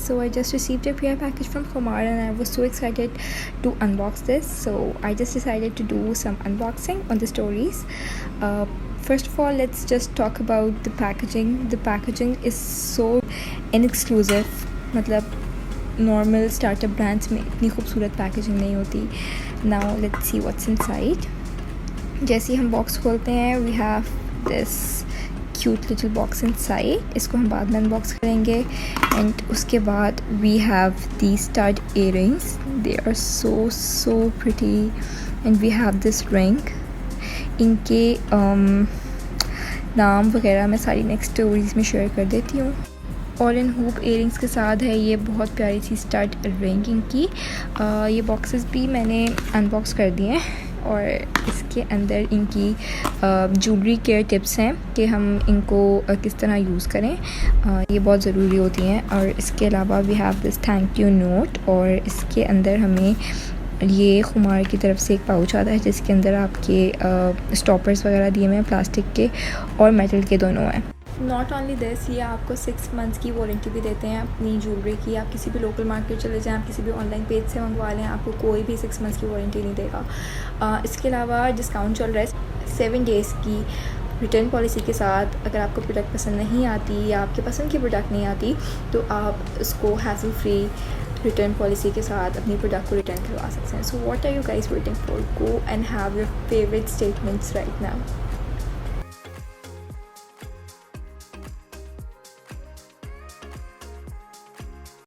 So I just received a PR package from Kumar and I was so excited to unbox this. So I just decided to do some unboxing on the stories. First of all, let's just talk about the packaging. The packaging is so inexclusive. मतलब normal startup brands में इतनी खूबसूरत packaging नहीं होती. Now let's see what's inside. जैसे ही हम box खोलते हैं we have this cute little box inside. इसको हम बाद में अनबॉक्स करेंगे. एंड उसके बाद we have the stud earrings. They are so pretty. And we have this ring. इनके नाम वगैरह मैं सारी नेक्स्ट स्टोरीज़ में शेयर कर देती हूँ. और इन हूप इयरिंग्स के साथ है ये बहुत प्यारी सी स्टड रिंग इनकी. ये बॉक्सेस भी मैंने अनबॉक्स कर दिए हैं और इसके अंदर इनकी ज्वेलरी केयर टिप्स हैं कि हम इनको किस तरह यूज़ करें. ये बहुत ज़रूरी होती हैं. और इसके अलावा we have this thank you note. और इसके अंदर हमें ये खुमार की तरफ से एक पाउच आता है जिसके अंदर आपके स्टॉपर्स वगैरह दिए हुए हैं प्लास्टिक के और मेटल के दोनों हैं. नॉट ओनली दिस, ये आपको 6 मंथ्स की वारंटी भी देते हैं अपनी ज्वेलरी की. आप किसी भी लोकल मार्केट चले जाएं, आप किसी भी ऑनलाइन पेज से मंगवा लें, आपको कोई भी 6 मंथ्स की वारंटी नहीं देगा. इसके अलावा डिस्काउंट चल रहा है 7 डेज़ की रिटर्न पॉलिसी के साथ. अगर आपको प्रोडक्ट पसंद नहीं आती या आपके पसंद की प्रोडक्ट नहीं आती तो आप उसको हैसल फ्री रिटर्न पॉलिसी के साथ अपनी प्रोडक्ट को रिटर्न करवा सकते हैं. So what are you guys waiting for? Go and have your favourite statements right now.